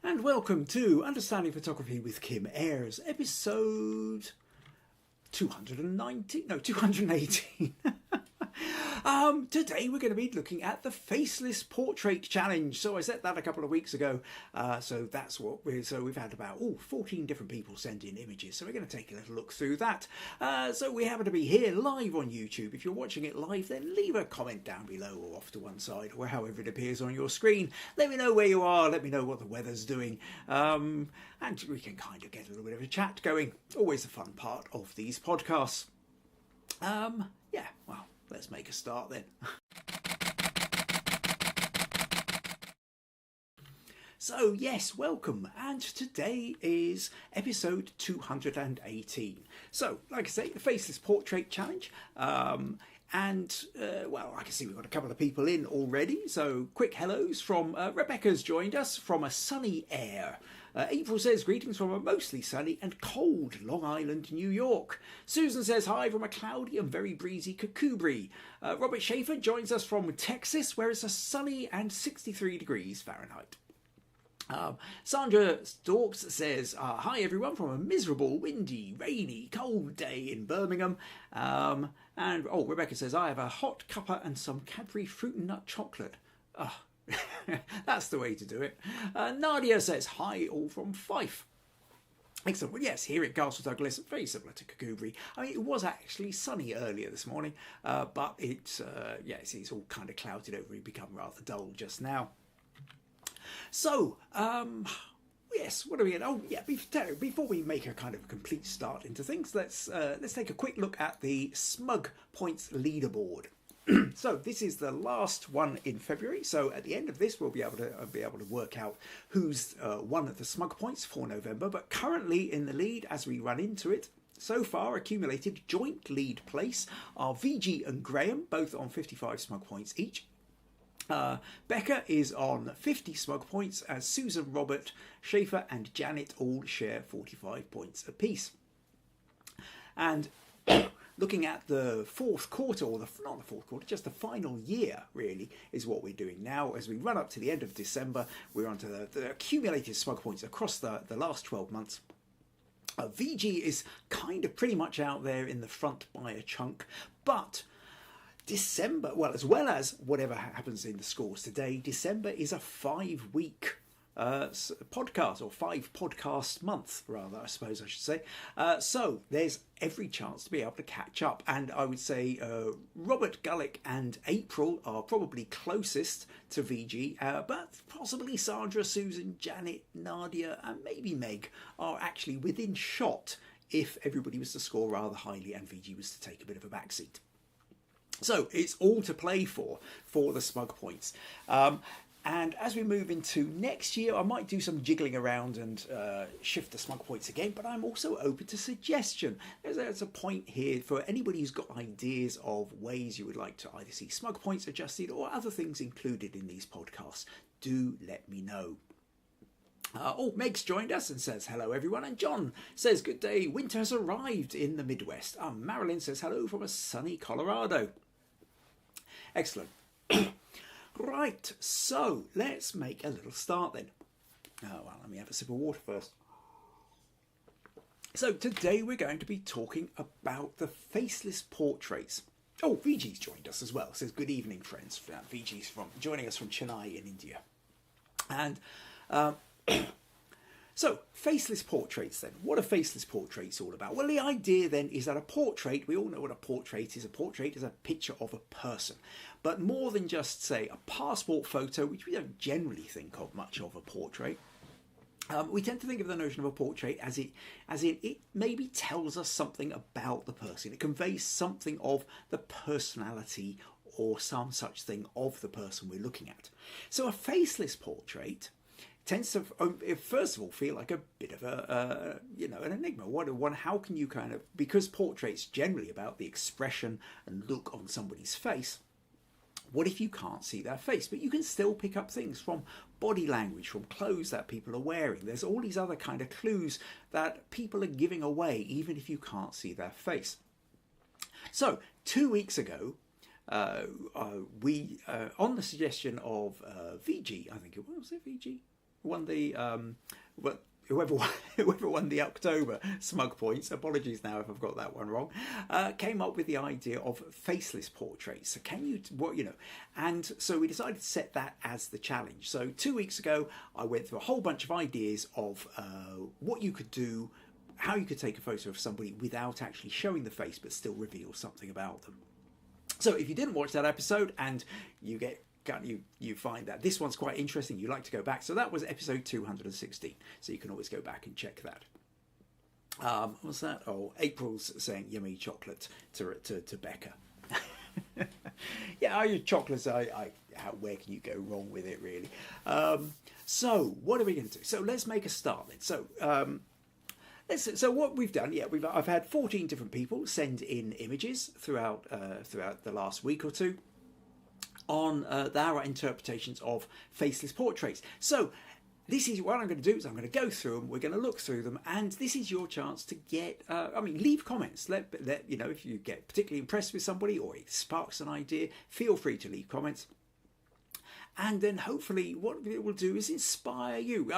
And welcome to Understanding Photography with Kim Ayres, episode 218. Today we're going to be looking at the Faceless Portrait Challenge. So I set that a couple of weeks ago. So that's what we've had about 14 different people send in images. So we're going to take a little look through that. So we happen to be here live on YouTube. If you're watching it live, then leave a comment down below or off to one side or however it appears on your screen. Let me know where you are. Let me know what the weather's doing. And we can kind of get a little bit of a chat going. Always the fun part of these podcasts. Yeah, well, let's make a start then. So yes, welcome, and today is episode 218. So, like I say, the Faceless Portrait Challenge, well, I can see we've got a couple of people in already, so quick hellos from Rebecca's joined us from a sunny Ayres. April says, greetings from a mostly sunny and cold Long Island, New York. Susan says, hi from a cloudy and very breezy Kakubri. Robert Schaefer joins us from Texas, where it's a sunny and 63 degrees Fahrenheit. Sandra Storks says, hi everyone from a miserable, windy, rainy, cold day in Birmingham. Rebecca says, I have a hot cuppa and some Cadbury fruit and nut chocolate. That's the way to do it. Nadia says, hi all from Fife. Excellent. Well, yes, here at Castle Douglas, very similar to Kakubri. I mean, it was actually sunny earlier this morning, but it's all kind of clouded over and become rather dull just now. So, yes, what are we going? Oh, yeah. Before we make a kind of complete start into things, let's take a quick look at the Smug Points Leaderboard. So this is the last one in February. So at the end of this, we'll be able to work out who's won at the Smug Points for November. But currently in the lead, as we run into it, so far accumulated joint lead place are Viji and Graham, both on 55 Smug Points each. Becca is on 50 Smug Points, as Susan, Robert, Schaefer and Janet all share 45 points apiece. And looking at the fourth quarter, not the fourth quarter, just the final year, really, is what we're doing now. As we run up to the end of December, we're onto the accumulated Smug Points across the last 12 months. Viji is kind of pretty much out there in the front by a chunk, but December, well, as well as whatever happens in the scores today, December is a 5-week podcast, or 5-podcast month, rather, I suppose I should say. So there's every chance to be able to catch up. And I would say Robert, Gullick and April are probably closest to Viji, but possibly Sandra, Susan, Janet, Nadia and maybe Meg are actually within shot if everybody was to score rather highly and Viji was to take a bit of a backseat. So it's all to play for the Smug Points. And as we move into next year, I might do some jiggling around and shift the Smug Points again, but I'm also open to suggestion. There's a point here for anybody who's got ideas of ways you would like to either see Smug Points adjusted or other things included in these podcasts. Do let me know. Meg's joined us and says, hello everyone. And John says, good day, winter has arrived in the Midwest. Marilyn says, hello from a sunny Colorado. Excellent. Right, so let's make a little start then. Let me have a sip of water first. So today we're going to be talking about the Faceless Portraits. Oh, Viji's joined us as well. Says, good evening, friends. Viji's joining us from Chennai in India. And so, Faceless Portraits then. What are Faceless Portraits all about? Well, the idea then is that a portrait, we all know what a portrait is. A portrait is a picture of a person. But more than just, say, a passport photo, which we don't generally think of much of a portrait, we tend to think of the notion of a portrait as in it maybe tells us something about the person. It conveys something of the personality or some such thing of the person we're looking at. So a faceless portrait tends to, first of all, feel like a bit of an enigma. How can you because portraits generally about the expression and look on somebody's face, what if you can't see their face? But you can still pick up things from body language, from clothes that people are wearing. There's all these other kind of clues that people are giving away, even if you can't see their face. So 2 weeks ago, we, on the suggestion of Viji, I think it was, Viji? won the whoever won the October Smug Points, apologies now if I've got that one wrong, came up with the idea of faceless portraits. So can you, and so we decided to set that as the challenge. So 2 weeks ago, I went through a whole bunch of ideas of what you could do, how you could take a photo of somebody without actually showing the face, but still reveal something about them. So if you didn't watch that episode and you find that this one's quite interesting, you like to go back. So that was episode 216. So you can always go back and check that. What's that? Oh, April's saying yummy chocolate to Becca. Yeah, your chocolates. Where can you go wrong with it, really? So what are we going to do? So let's make a start then. So so what we've done, I've had 14 different people send in images throughout the last week or two on their interpretations of faceless portraits. So this is what I'm going to do, is I'm going to go through them, we're going to look through them, and this is your chance to get, leave comments. Let if you get particularly impressed with somebody or it sparks an idea, feel free to leave comments. And then hopefully what it will do is inspire you.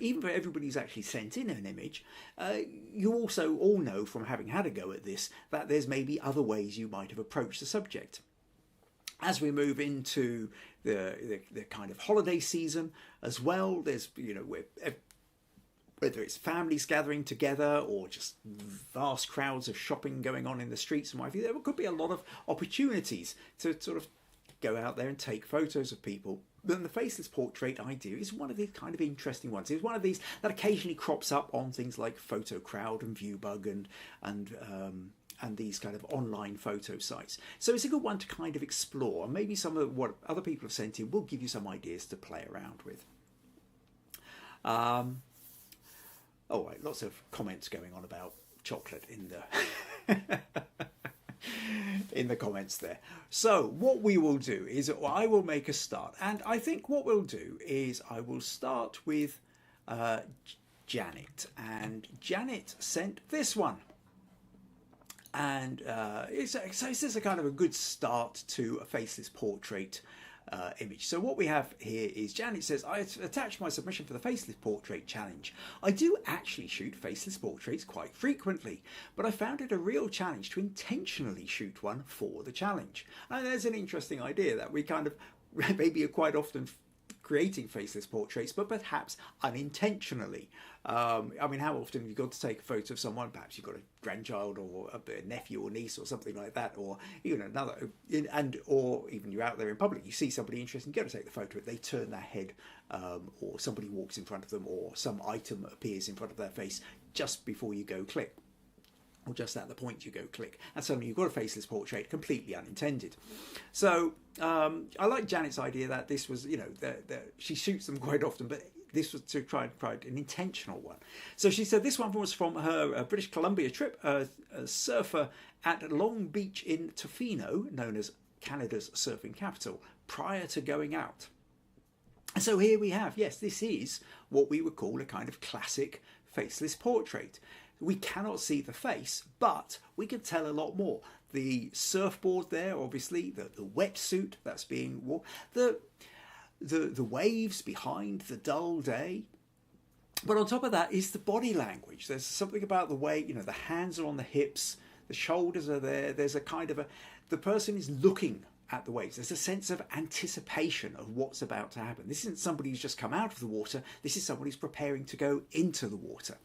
Even for everybody who's actually sent in an image, you also all know from having had a go at this that there's maybe other ways you might have approached the subject. As we move into the kind of holiday season as well, there's, whether it's families gathering together or just vast crowds of shopping going on in the streets and what have you, there could be a lot of opportunities to sort of go out there and take photos of people. Then the faceless portrait idea is one of these kind of interesting ones. It's one of these that occasionally crops up on things like Photocrowd and Viewbug and these kind of online photo sites. So it's a good one to kind of explore. And maybe some of what other people have sent in will give you some ideas to play around with. Lots of comments going on about chocolate in the in the comments there. So what we will do is I will make a start. And I think what we'll do is I will start with Janet. And Janet sent this one. And so this is a kind of a good start to a faceless portrait image. So what we have here is Janet says, I attached my submission for the Faceless Portrait Challenge. I do actually shoot faceless portraits quite frequently, but I found it a real challenge to intentionally shoot one for the challenge. And there's an interesting idea that we kind of maybe are quite often creating faceless portraits, but perhaps unintentionally. How often have you got to take a photo of someone? Perhaps you've got a grandchild or a nephew or niece or something like that, or or even you're out there in public, you see somebody interesting, you go to take the photo, they turn their head, or somebody walks in front of them, or some item appears in front of their face just before you go click, or just at the point you go click, and suddenly you've got a faceless portrait, completely unintended. So I like Janet's idea that this was, she shoots them quite often, but this was to try an intentional one. So she said this one was from her British Columbia trip, a surfer at Long Beach in Tofino, known as Canada's surfing capital, prior to going out. And so here we have, yes, this is what we would call a kind of classic faceless portrait. We cannot see the face, but we can tell a lot more. The surfboard there, obviously, the wetsuit that's being worn, the waves behind, the dull day. But on top of that is the body language. There's something about the way, the hands are on the hips, the shoulders are there. There's a kind of the person is looking at the waves. There's a sense of anticipation of what's about to happen. This isn't somebody who's just come out of the water. This is somebody who's preparing to go into the water.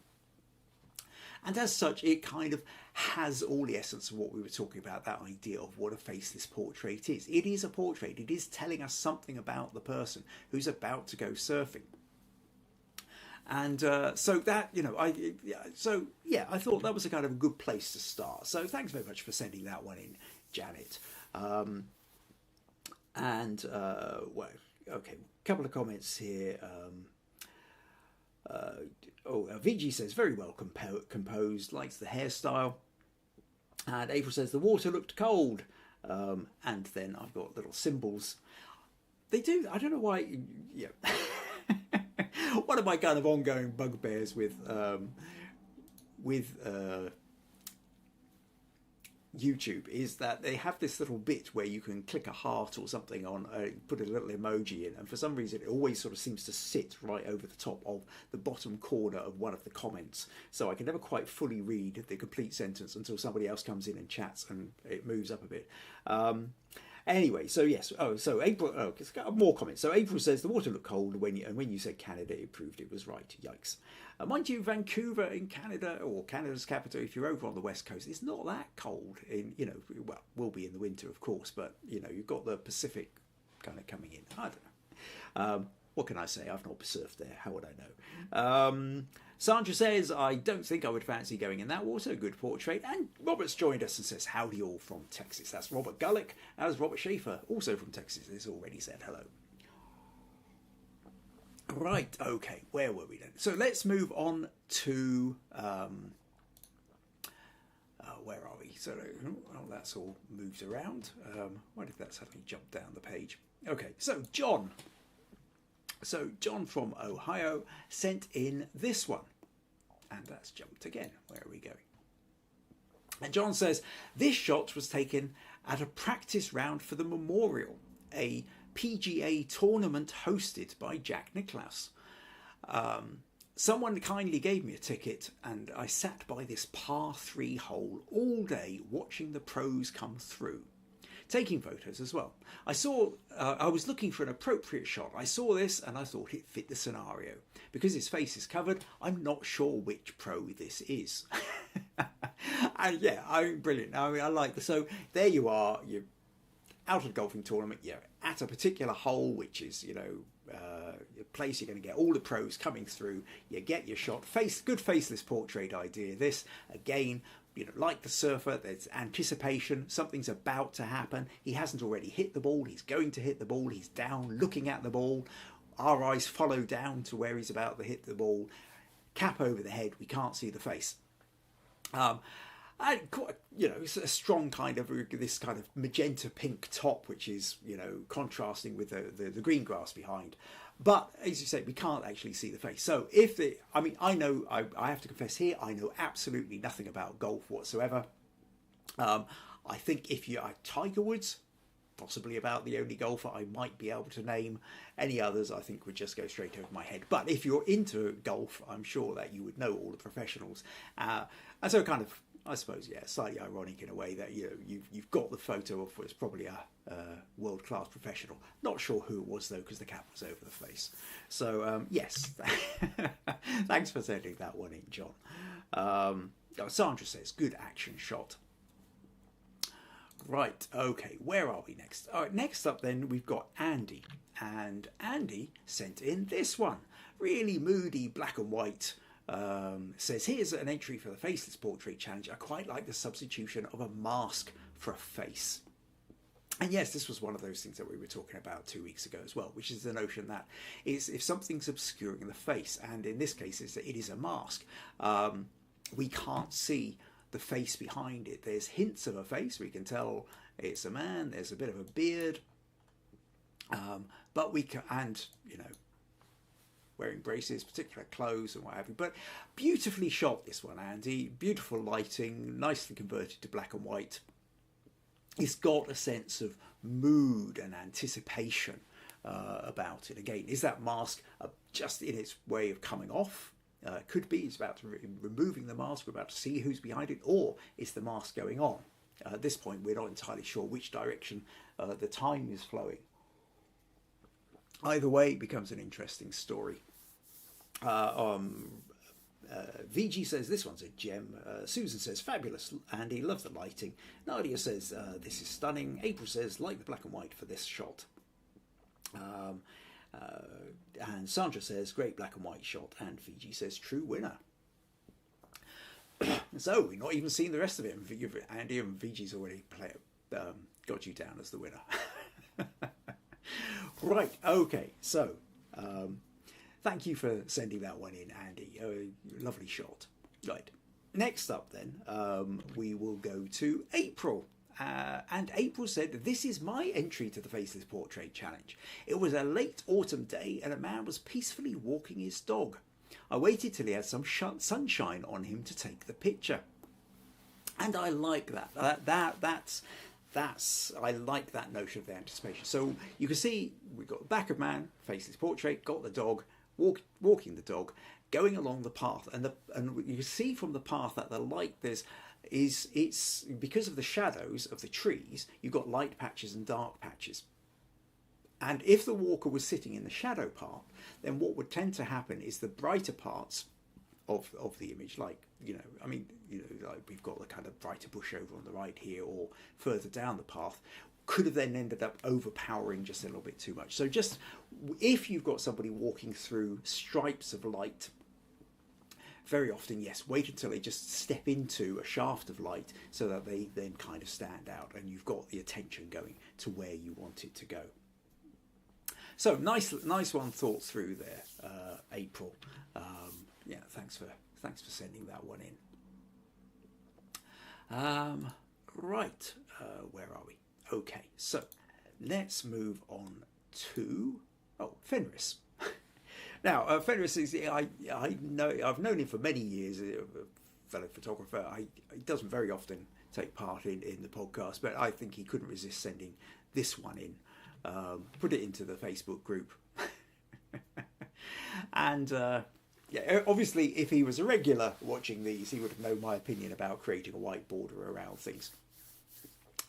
And as such, it kind of has all the essence of what we were talking about, that idea of what a faceless portrait is. It is a portrait. It is telling us something about the person who's about to go surfing. And so that, I thought that was a kind of a good place to start. So thanks very much for sending that one in, Janet. A couple of comments here. Viji says, very well composed, likes the hairstyle. And April says, the water looked cold. And then I've got little symbols. They do, I don't know why, yeah. One of my kind of ongoing bugbears with YouTube is that they have this little bit where you can click a heart or something on, put a little emoji in, and for some reason it always sort of seems to sit right over the top of the bottom corner of one of the comments. So I can never quite fully read the complete sentence until somebody else comes in and chats and it moves up a bit. Anyway, so yes. Oh, so April. Oh, it's got more comments. So April says the water looked cold when you said Canada, it proved it was right. Yikes. Mind you, Vancouver in Canada, or Canada's capital, if you're over on the west coast, it's not that cold. Well, will be in the winter, of course, but you've got the Pacific kind of coming in. I don't know. What can I say? I've not surfed there. How would I know? Sandra says, I don't think I would fancy going in that water. Good portrait. And Robert's joined us and says, howdy all from Texas. That's Robert Gullick, as Robert Schaefer, also from Texas, has already said hello. Right, okay, where were we then? So let's move on to, where are we? So, that's all moved around. Why did that suddenly jump down the page? Okay, so John. So John from Ohio sent in this one. And that's jumped again. Where are we going? And John says, this shot was taken at a practice round for the Memorial, a PGA tournament hosted by Jack Nicklaus. Someone kindly gave me a ticket and I sat by this par 3 hole all day watching the pros come through. Taking photos as well. I was looking for an appropriate shot. I saw this and I thought it fit the scenario. Because his face is covered, I'm not sure which pro this is. And yeah, brilliant. I mean, I like this. So there you are. You're out of a golfing tournament. You're at a particular hole, which is, a place you're going to get all the pros coming through. You get your shot. Good faceless portrait idea. This, again, like the surfer, there's anticipation. Something's about to happen. He hasn't already hit the ball. He's going to hit the ball. He's down looking at the ball. Our eyes follow down to where he's about to hit the ball. Cap over the head. We can't see the face. It's a strong kind of this kind of magenta pink top, which is contrasting with the green grass behind. But as you say, we can't actually see the face. So I have to confess here, I know absolutely nothing about golf whatsoever. I think if you are Tiger Woods, possibly about the only golfer I might be able to name. Any others I think would just go straight over my head. But if you're into golf, I'm sure that you would know all the professionals. And so kind of, I suppose, yeah, slightly ironic in a way that you've got the photo of what's probably a world-class professional. Not sure who it was though, because the cap was over the face. So yes, thanks for sending that one in, John. Sandra says, good action shot. Right, okay, where are we next? All right, next up then we've got Andy. And Andy sent in this one. Really moody, black and white. Says, here's an entry for the Faceless Portrait Challenge. I quite like the substitution of a mask for a face. And yes, this was one of those things that we were talking about 2 weeks ago as well, which is the notion that if something's obscuring the face, and in this case it is a mask, we can't see the face behind it. There's hints of a face. We can tell it's a man. There's a bit of a beard. But we can, and, wearing braces, particular clothes and what have you. But beautifully shot, this one, Andy. Beautiful lighting, nicely converted to black and white. It's got a sense of mood and anticipation about it. Again, is that mask just in its way of coming off? Could be it's about to removing the mask, we're about to see who's behind it, or is the mask going on? At this point, we're not entirely sure which direction the time is flowing. Either way, it becomes an interesting story. Viji says, this one's a gem. Susan says, fabulous, Andy, love the lighting. Nadia says, this is stunning. April says, like the black and white for this shot. And Sandra says, great black and white shot. And Viji says, true winner. So, we've not even seen the rest of it. Andy and Viji's already got you down as the winner. Right, okay, so thank you for sending that one in, Andy. Lovely shot. Right, next up then, we will go to April. And April said, this is my entry to the Faceless Portrait Challenge. It was a late autumn day and a man was peacefully walking his dog. I waited till he had some sunshine on him to take the picture. And I like that. That's I like that notion of the anticipation. So you can see we've got the back of man, faceless portrait, got the dog, walking the dog, going along the path, and you can see from the path that the light it's because of the shadows of the trees, you've got light patches and dark patches. And if the walker was sitting in the shadow part, then what would tend to happen is the brighter parts of the image, like, like we've got the kind of brighter bush over on the right here, or further down the path, could have then ended up overpowering just a little bit too much. So just if you've got somebody walking through stripes of light, very often, yes, wait until they just step into a shaft of light so that they then kind of stand out and you've got the attention going to where you want it to go. So nice one thought through there, April. Yeah, thanks for sending that one in. Right, where are we? Okay, so let's move on to Fenris. Now, Fenris is I've known him for many years, a fellow photographer. He doesn't very often take part in the podcast, but I think he couldn't resist sending this one in. Put it into the Facebook group. And yeah, obviously if he was a regular watching these, he would have known my opinion about creating a white border around things.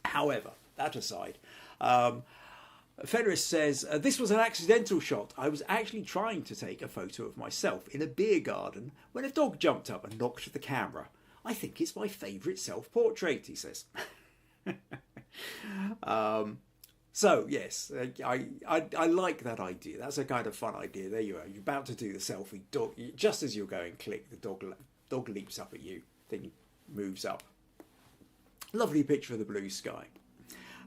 However, that aside, Fenris says, this was an accidental shot. I was actually trying to take a photo of myself in a beer garden when a dog jumped up and knocked the camera. I think it's my favourite self-portrait, he says. So yes, I like that idea. That's a kind of fun idea. There you are. You're about to do the selfie. Dog, just as you're going, click. The dog leaps up at you. Thing moves up. Lovely picture of the blue sky,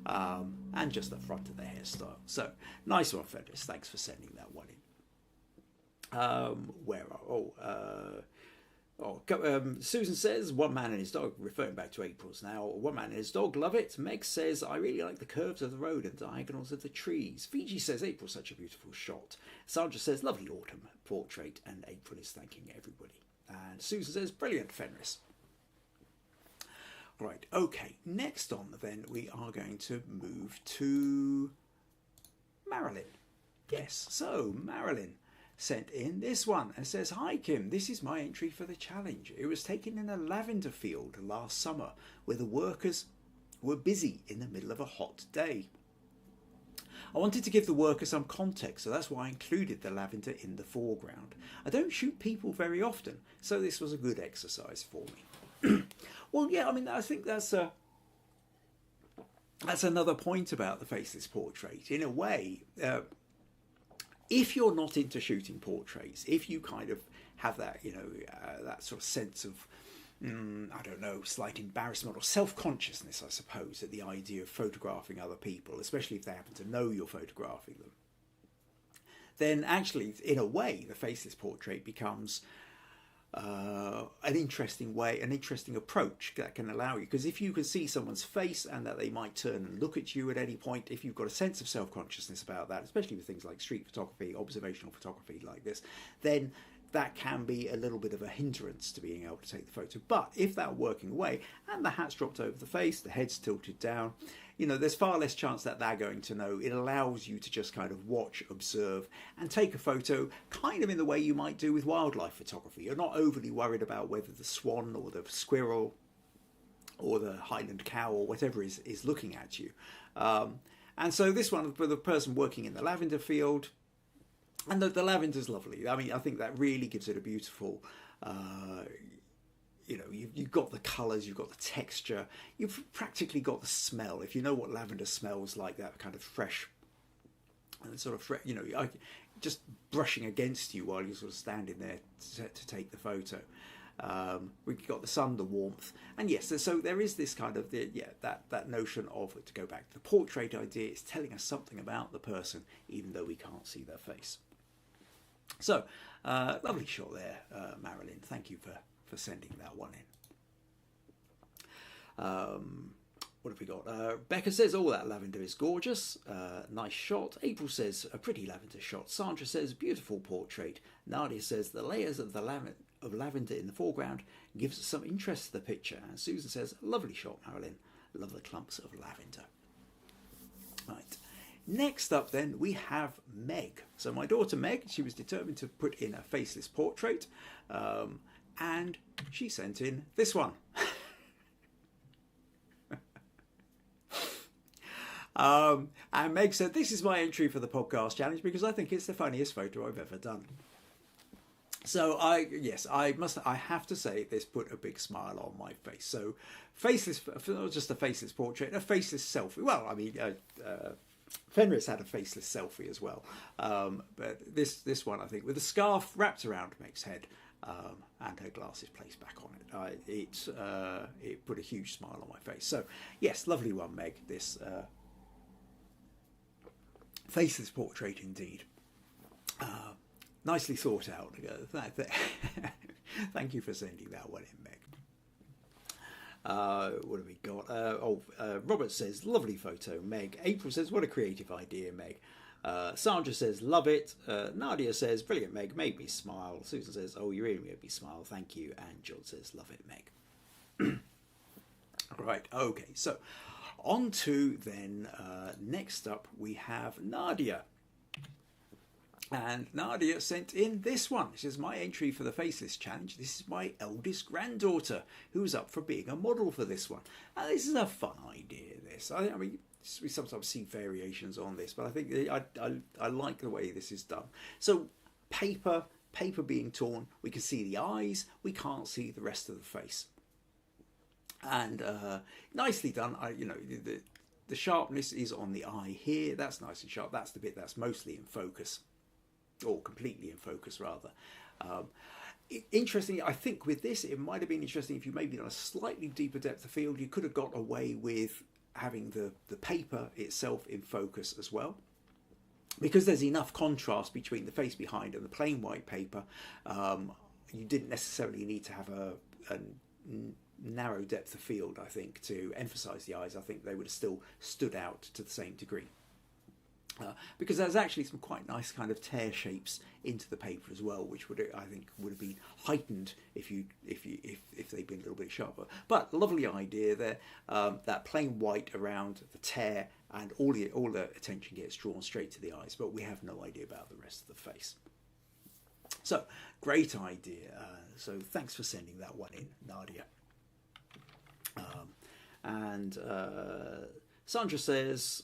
and just the front of the hairstyle. So nice one, Fenris. Thanks for sending that one in. Susan says, one man and his dog, referring back to April's now, one man and his dog, love it. Meg says, I really like the curves of the road and diagonals of the trees. Viji says, April, such a beautiful shot. Sandra says, lovely autumn portrait, and April is thanking everybody. And Susan says, brilliant, Fenris. Right, okay, next on then we are going to move to Marilyn. Yes, so Marilyn sent in this one and says, hi Kim, this is my entry for the challenge. It was taken in a lavender field last summer where the workers were busy in the middle of a hot day. I wanted to give the worker some context, so that's why I included the lavender in the foreground. I don't shoot people very often, so this was a good exercise for me. Well, yeah, I mean, I think that's another point about the Faceless Portrait. In a way, if you're not into shooting portraits, if you kind of have that, that sort of sense of, I don't know, slight embarrassment or self-consciousness, I suppose, at the idea of photographing other people, especially if they happen to know you're photographing them, then actually, in a way, the Faceless Portrait becomes an interesting approach that can allow you, because if you can see someone's face and that they might turn and look at you at any point, if you've got a sense of self-consciousness about that, especially with things like street photography, observational photography like this, then that can be a little bit of a hindrance to being able to take the photo. But if that working away and the hat's dropped over the face, the head's tilted down, there's far less chance that they're going to know. It allows you to just kind of watch, observe, and take a photo kind of in the way you might do with wildlife photography. You're not overly worried about whether the swan or the squirrel or the Highland cow or whatever is looking at you. And so this one, for the person working in the lavender field, and the lavender's lovely. I mean, I think that really gives it a beautiful... you've got the colours, you've got the texture, you've practically got the smell. If you know what lavender smells like, that kind of fresh, and sort of, just brushing against you while you're sort of standing there to take the photo. We've got the sun, the warmth, and yes, so there is this kind of, that notion of, to go back to the portrait idea, it's telling us something about the person, even though we can't see their face. So, lovely shot there, Marilyn. Thank you for sending that one in. What have we got? Becca says, oh, that lavender is gorgeous. Nice shot. April says, a pretty lavender shot. Sandra says, beautiful portrait. Nadia says, the layers of the of lavender in the foreground gives some interest to the picture. And Susan says, lovely shot, Marilyn. Love the clumps of lavender. Right. Next up then we have Meg. So my daughter Meg, she was determined to put in a faceless portrait, and she sent in this one. And Meg said, this is my entry for the podcast challenge because I think it's the funniest photo I've ever done. So I have to say this put a big smile on my face. So faceless, not just a faceless portrait, a faceless selfie. Well, I mean, Fenris had a faceless selfie as well. But this one, I think, with a scarf wrapped around Meg's head and her glasses placed back on it, it put a huge smile on my face. So yes, lovely one, Meg. This faceless portrait indeed. Nicely thought out. Thank you for sending that one in, Meg. What have we got? Robert says, lovely photo, Meg. April says, what a creative idea, Meg. Sandra says, love it. Nadia says, brilliant, Meg. Made me smile. Susan says, oh, you really made me smile. Thank you. And John says, love it, Meg. Right, okay. So on to then, next up, we have Nadia. And Nadia sent in this one. This is my entry for the Faceless Challenge. This is my eldest granddaughter who's up for being a model for this one. And this is a fun idea, this. I mean, we sometimes see variations on this, but I think I like the way this is done. So paper being torn, we can see the eyes, we can't see the rest of the face. And nicely done. The sharpness is on the eye here. That's nice and sharp. That's the bit that's mostly in focus. Or completely in focus, rather. Interesting, I think with this, it might have been interesting if you maybe done a slightly deeper depth of field. You could have got away with having the paper itself in focus as well. Because there's enough contrast between the face behind and the plain white paper, you didn't necessarily need to have a narrow depth of field, I think, to emphasise the eyes. I think they would have still stood out to the same degree. Because there's actually some quite nice kind of tear shapes into the paper as well, which would have been heightened if they'd been a little bit sharper. But lovely idea there. That plain white around the tear, and all the attention gets drawn straight to the eyes, but we have no idea about the rest of the face. So great idea. So thanks for sending that one in, Nadia. And Sandra says.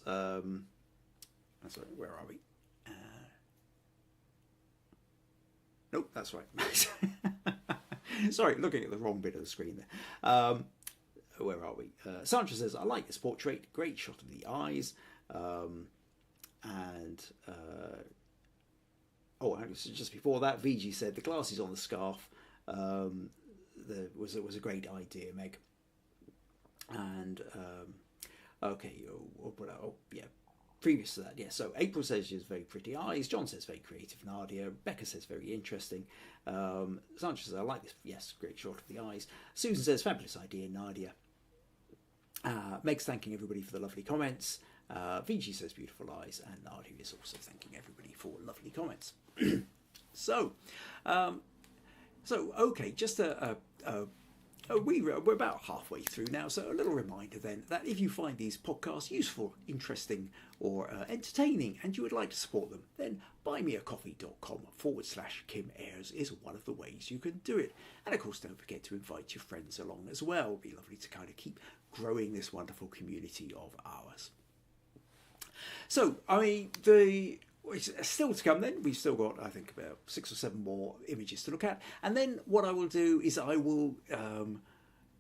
Sorry, where are we? Nope, that's right. Sorry, looking at the wrong bit of the screen there. Where are we? Sandra says, I like this portrait. Great shot of the eyes. Just before that, Viji said, the glasses on the scarf was a great idea, Meg. And, previous to that, yeah. So April says she has very pretty eyes. John says very creative, Nadia. Becca says very interesting. Sandra says, I like this. Yes, great shot of the eyes. Susan says, fabulous idea, Nadia. Meg's thanking everybody for the lovely comments. Viji says, beautiful eyes. And Nadia is also thanking everybody for lovely comments. Okay, just we're about halfway through now, so a little reminder then that if you find these podcasts useful, interesting or entertaining and you would like to support them, then buymeacoffee.com/Kim Ayres is one of the ways you can do it. And of course, don't forget to invite your friends along as well. It'd be lovely to kind of keep growing this wonderful community of ours. So, I mean, it's still to come then. We've still got, I think, about 6 or 7 more images to look at. And then what I will do is I will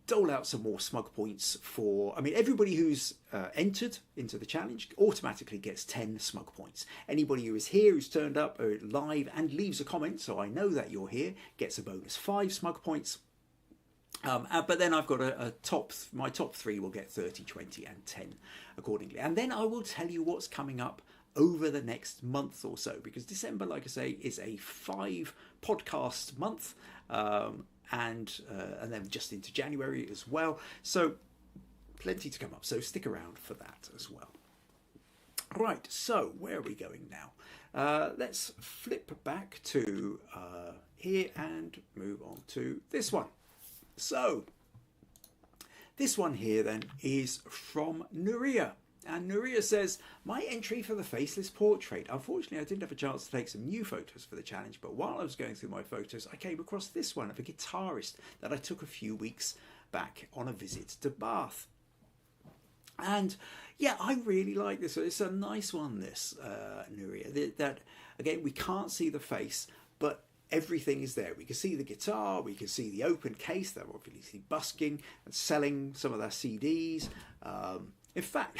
dole out some more smug points for... I mean, everybody who's entered into the challenge automatically gets 10 smug points. Anybody who is here, who's turned up live and leaves a comment, so I know that you're here, gets a bonus 5 smug points. But then I've got my top 3 will get 30, 20 and 10 accordingly. And then I will tell you what's coming up over the next month or so, because December, like I say, is a 5 podcast month, and then just into January as well. So plenty to come up. So stick around for that as well. Right, so where are we going now? Let's flip back to here and move on to this one. So this one here then is from Nurije. And Nurije says, my entry for the Faceless Portrait. Unfortunately, I didn't have a chance to take some new photos for the challenge, but while I was going through my photos, I came across this one of a guitarist that I took a few weeks back on a visit to Bath. And yeah, I really like this. It's a nice one, this Nurije. That, again, we can't see the face, but everything is there. We can see the guitar, we can see the open case. They're obviously busking and selling some of their CDs. In fact,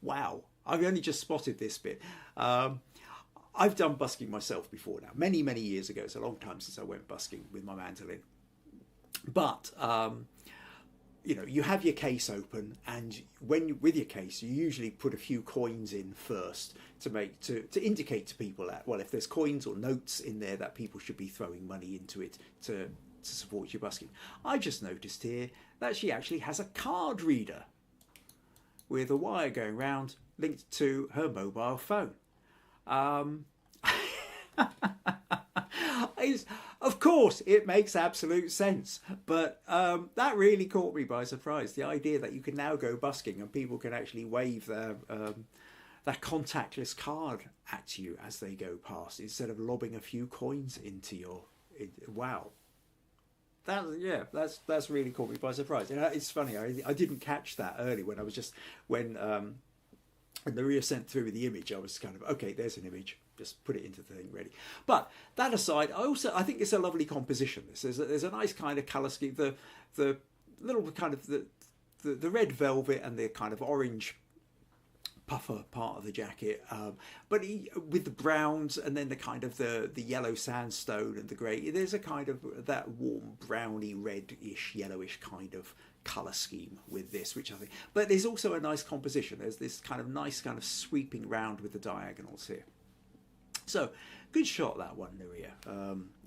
wow, I've only just spotted this bit. I've done busking myself before now, many, many years ago. It's a long time since I went busking with my mandolin. But, you know, you have your case open, and with your case, you usually put a few coins in first to indicate to people that, well, if there's coins or notes in there, that people should be throwing money into it to support your busking. I just noticed here that she actually has a card reader with a wire going round linked to her mobile phone. Of course, it makes absolute sense, but that really caught me by surprise. The idea that you can now go busking and people can actually wave their that contactless card at you as they go past, instead of lobbing a few coins into your... Wow. That's really caught me by surprise. And it's funny, I didn't catch that early when I was just... When Nurije sent through the image, I was kind of, okay, there's an image, just put it into the thing ready. But that aside, I think it's a lovely composition. There's a nice kind of colour scheme. The little kind of the red velvet and the kind of orange puffer part of the jacket, but with the browns and then the kind of the yellow sandstone and the grey. There's a kind of that warm browny reddish yellowish kind of colour scheme with this, which I think, but there's also a nice composition. There's this kind of nice kind of sweeping round with the diagonals here. So good shot, that one, Nurije.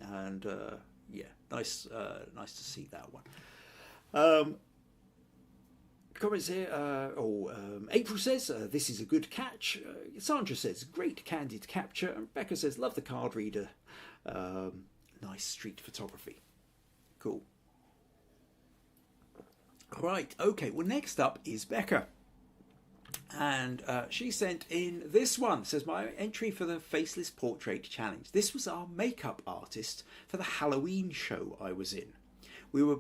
And yeah, nice to see that one. Comments here. April says, this is a good catch. Sandra says, great candid capture. And Becca says, love the card reader. Nice street photography. Cool. Right, okay, well, next up is Becca. And she sent in this one. Says, my entry for the Faceless Portrait Challenge. This was our makeup artist for the Halloween show I was in. We were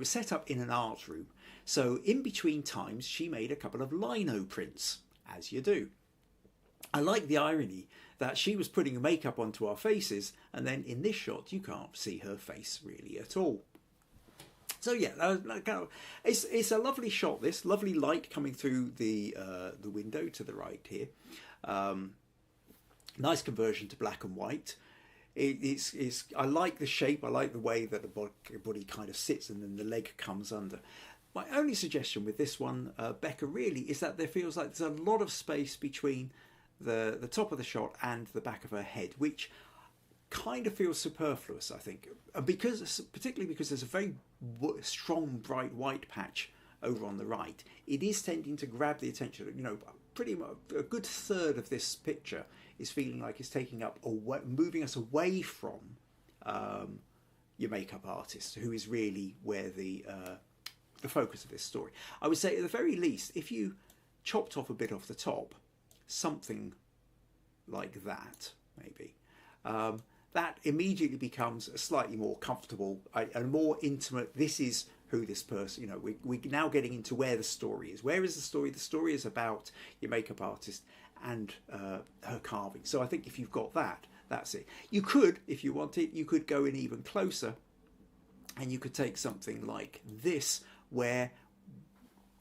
set up in an art room. So in between times, she made a couple of lino prints, as you do. I like the irony that she was putting makeup onto our faces, and then in this shot, you can't see her face really at all. So yeah, it's a lovely shot. This lovely light coming through the window to the right here. Nice conversion to black and white. I like the shape. I like the way that the body kind of sits and then the leg comes under. My only suggestion with this one, Becca, really, is that there feels like there's a lot of space between the top of the shot and the back of her head, which kind of feels superfluous, I think, and particularly because there's a very strong bright white patch over on the right. It is tending to grab the attention. You know, pretty much a good third of this picture is feeling like it's taking up or moving us away from your makeup artist, who is really where the focus of this story. I would say, at the very least, if you chopped off a bit off the top, something like that, maybe. That immediately becomes a slightly more comfortable and more intimate. This is who this person, you know, we're now getting into where the story is. Where is the story? The story is about your makeup artist and her carving. So I think if you've got that, that's it. You could, if you wanted, you could go in even closer and you could take something like this, where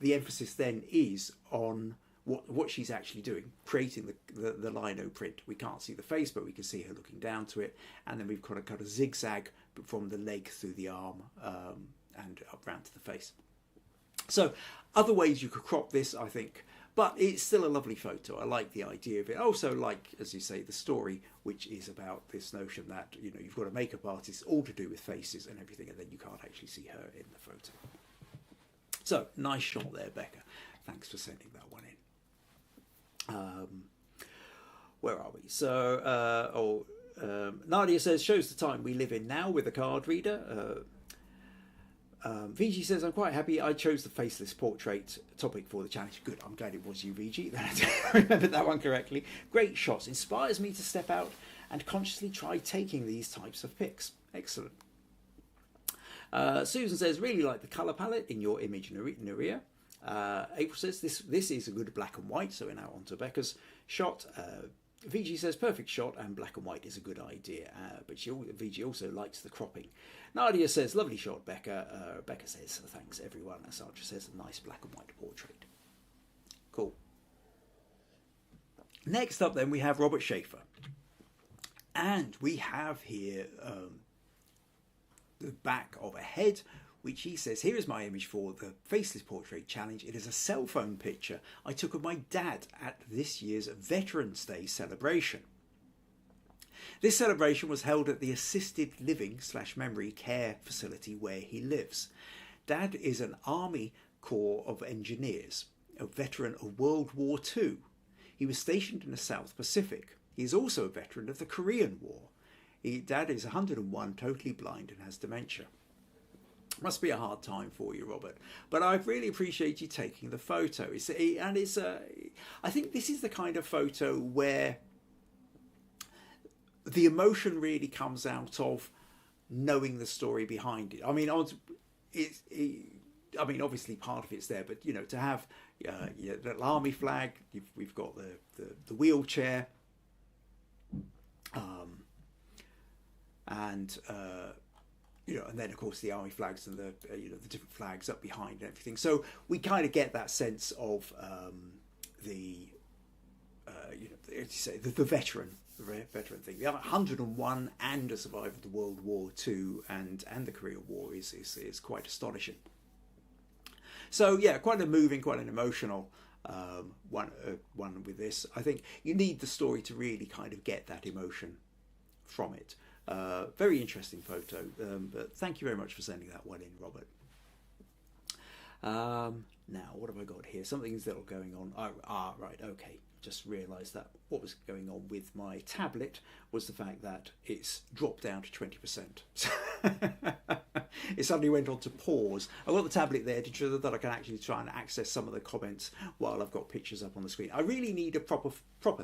the emphasis then is on what she's actually doing, creating the lino print. We can't see the face, but we can see her looking down to it. And then we've got a kind of zigzag from the leg through the arm and up round to the face. So other ways you could crop this, I think, but it's still a lovely photo. I like the idea of it. I also like, as you say, the story, which is about this notion that, you know, you've got a makeup artist all to do with faces and everything, and then you can't actually see her in the photo. So nice shot there, Becca. Thanks for sending that one in. Where are we? So, Nadia says, shows the time we live in now with a card reader. Viji says, I'm quite happy I chose the Faceless Portrait topic for the challenge. Good, I'm glad it was you, Viji. I remembered that one correctly. Great shots. Inspires me to step out and consciously try taking these types of pics. Excellent. Susan says, really like the colour palette in your image, Nurije. April says, this is a good black and white, so we're now on to Becca's shot. Viji says, perfect shot and black and white is a good idea, but Viji also likes the cropping. Nadia says, lovely shot, Becca. Becca says, thanks everyone. Sandra says, a nice black and white portrait. Cool. Next up then we have Robert Schaefer. And we have here the back of a head, which he says, here is my image for the Faceless Portrait Challenge. It is a cell phone picture I took of my dad at this year's Veterans Day celebration. This celebration was held at the assisted living / memory care facility where he lives. Dad is an Army Corps of Engineers, a veteran of World War II. He was stationed in the South Pacific. He is also a veteran of the Korean War. Dad is 101, totally blind and has dementia. Must be a hard time for you, Robert. But I really appreciate you taking the photo. I think this is the kind of photo where the emotion really comes out of knowing the story behind it. I mean, obviously part of it's there, but you know, to have the army flag, we've got the wheelchair, and then of course the army flags and the different flags up behind and everything. So we kind of get that sense of the veteran thing. The 101 and a survivor of the World War II and the Korean War is quite astonishing. So yeah, quite a moving, quite an emotional one with this. I think you need the story to really kind of get that emotion from it. Very interesting photo, but thank you very much for sending that one in, Robert. Now, what have I got here? Something's little going on. Right, okay. Just realised that what was going on with my tablet was the fact that it's dropped down to 20%. It suddenly went on to pause. I've got the tablet there to ensure that I can actually try and access some of the comments while I've got pictures up on the screen. I really need a proper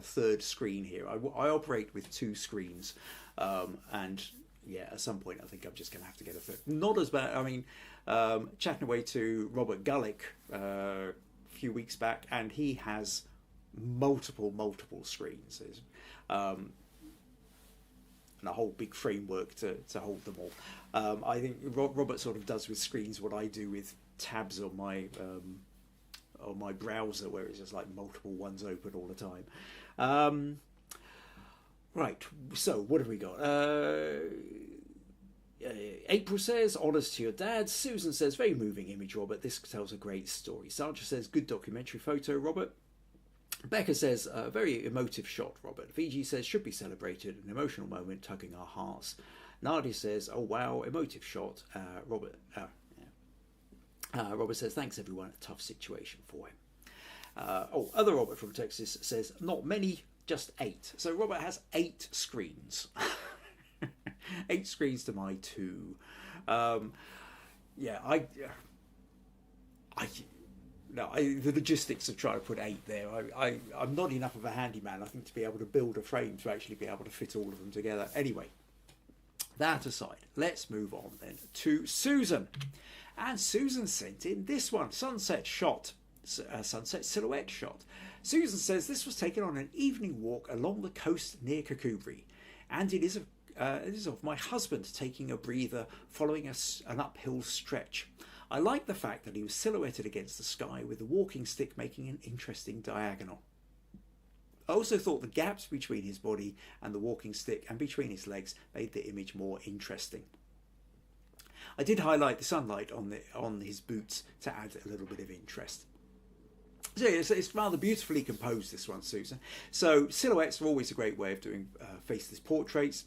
third screen here. I operate with two screens, and yeah, at some point I think I'm just going to have to get a third. Not as bad. I mean, chatting away to Robert Gullick a few weeks back, and he has multiple screens, and a whole big framework to hold them all. I think Robert sort of does with screens what I do with tabs on my browser, where it's just like multiple ones open all the time. Right, so what have we got? April says, honours to your dad. Susan says, very moving image, Robert. This tells a great story. Sandra says, good documentary photo, Robert. Becca says, very emotive shot, Robert. Viji says, should be celebrated, an emotional moment tugging our hearts. Nadia says, oh wow, emotive shot. Robert says, thanks everyone, a tough situation for him. Other Robert from Texas says, not many, just 8. So Robert has 8 screens. 8 screens to my 2. The logistics of trying to put 8 there, I'm not enough of a handyman, I think, to be able to build a frame to actually be able to fit all of them together. Anyway, that aside, let's move on then to Susan. And Susan sent in this one, sunset silhouette shot. Susan says this was taken on an evening walk along the coast near Kakubri, and it is of my husband taking a breather following an uphill stretch. I like the fact that he was silhouetted against the sky with the walking stick making an interesting diagonal. I also thought the gaps between his body and the walking stick and between his legs made the image more interesting. I did highlight the sunlight on his boots to add a little bit of interest. So it's rather beautifully composed, this one, Susan. So silhouettes are always a great way of doing faceless portraits.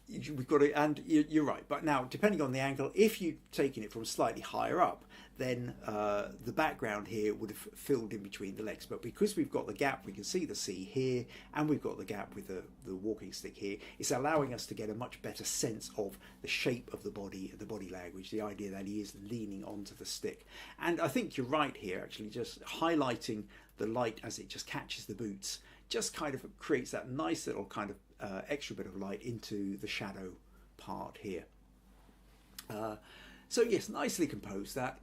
we've got to, and you're right. But now, depending on the angle, if you'd taken it from slightly higher up, then the background here would have filled in between the legs. But because we've got the gap, we can see the sea here, and we've got the gap with the walking stick here, it's allowing us to get a much better sense of the shape of the body language, the idea that he is leaning onto the stick. And I think you're right here, actually, just highlighting the light as it just catches the boots, just kind of creates that nice little kind of extra bit of light into the shadow part here. So yes, nicely composed. That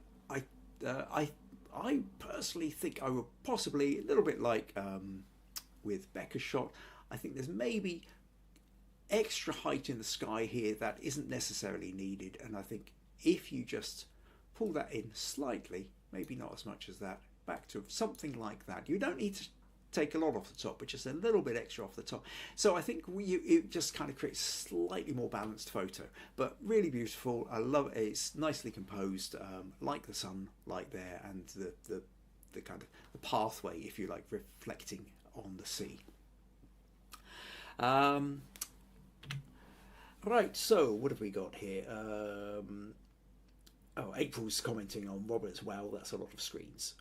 I personally think I would possibly, a little bit like with Becca's shot, I think there's maybe extra height in the sky here that isn't necessarily needed, and I think if you just pull that in slightly, maybe not as much as that, back to something like that, you don't need to take a lot off the top, but just a little bit extra off the top. So I think it just kind of creates a slightly more balanced photo, but really beautiful. I love it. It's nicely composed, like the sun light there, and the kind of the pathway, if you like, reflecting on the sea. Right, so what have we got here? Oh, April's commenting on Robert's. Wow, that's a lot of screens.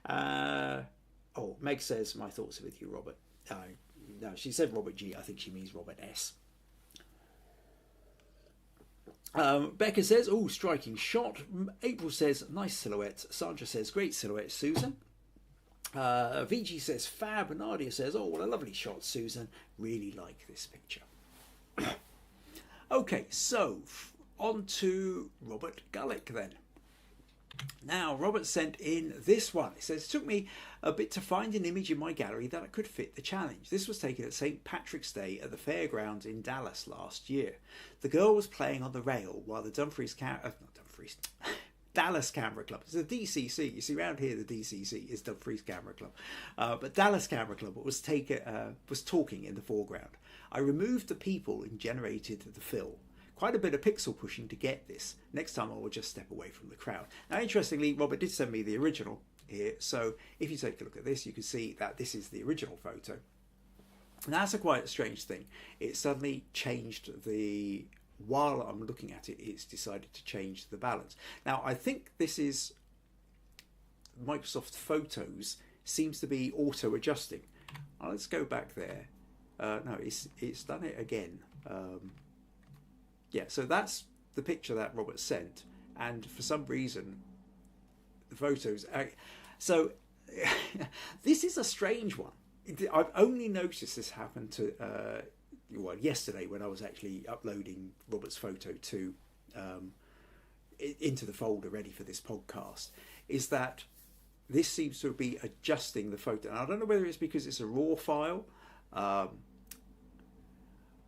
Oh, Meg says, my thoughts are with you, Robert. No, she said Robert G. I think she means Robert S. Becca says, oh, striking shot. April says, nice silhouette. Sandra says, great silhouette, Susan. Viji says, fab. Nadia says, oh, what a lovely shot, Susan. Really like this picture. Okay, so on to Robert Gullick then. Now, Robert sent in this one. It says, it took me a bit to find an image in my gallery that could fit the challenge. This was taken at St. Patrick's Day at the fairgrounds in Dallas last year. The girl was playing on the rail while the Dallas Camera Club. It's a DCC. You see, around here, the DCC is Dumfries Camera Club. But Dallas Camera Club was talking in the foreground. I removed the people and generated the fill. Quite a bit of pixel pushing to get this. Next time I will just step away from the crowd. Now, interestingly, Robert did send me the original here. So if you take a look at this, you can see that this is the original photo. And that's quite a strange thing. It suddenly changed while I'm looking at it, it's decided to change the balance. Now, I think this is Microsoft Photos seems to be auto-adjusting. Let's go back there. No, it's done it again. Yeah, so that's the picture that Robert sent, and for some reason, the photos. So this is a strange one. I've only noticed this happen to yesterday when I was actually uploading Robert's photo to into the folder ready for this podcast. Is that this seems to be adjusting the photo, and I don't know whether it's because it's a raw file.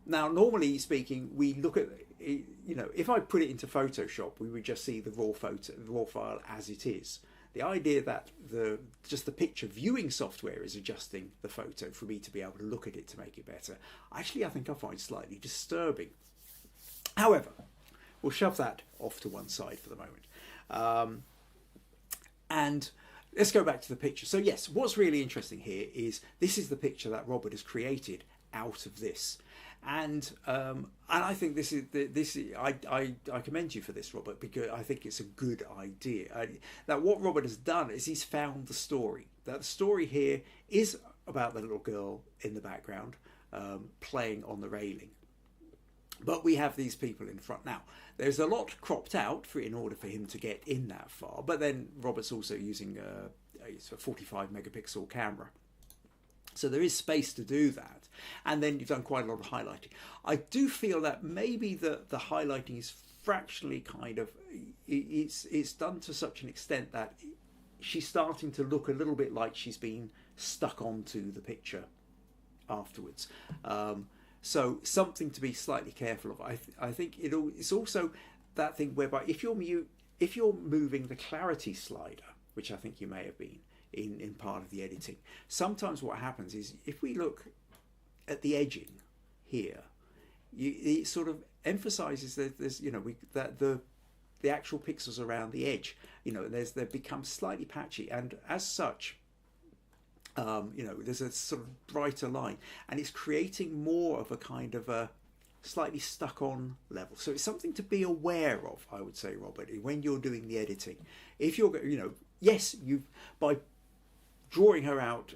Now, normally speaking, we look at, if I put it into Photoshop, we would just see the raw file as it is. The idea that just the picture viewing software is adjusting the photo for me to be able to look at it to make it better, actually, I think I find slightly disturbing. However, we'll shove that off to one side for the moment. And let's go back to the picture. So yes, what's really interesting here is this is the picture that Robert has created out of this. And I think I commend you for this, Robert, because I think it's a good idea. Now, what Robert has done is he's found the story. That the story here is about the little girl in the background playing on the railing. But we have these people in front. Now, there's a lot cropped out in order for him to get in that far. But then Robert's also using a 45 megapixel camera. So there is space to do that. And then you've done quite a lot of highlighting. I do feel that maybe the highlighting is fractionally kind of, it's done to such an extent that she's starting to look a little bit like she's been stuck onto the picture afterwards. So something to be slightly careful of. I think it's also that thing whereby if you're moving the clarity slider, which I think you may have been, in part of the editing. Sometimes what happens is if we look at the edging here, it sort of emphasizes that there's that the actual pixels around the edge, they become slightly patchy, and as such, You know, there's a sort of brighter line, and it's creating more of a kind of a slightly stuck on level. So it's something to be aware of, I would say, Robert, when you're doing the editing. If you're, you know, yes, you, by drawing her out,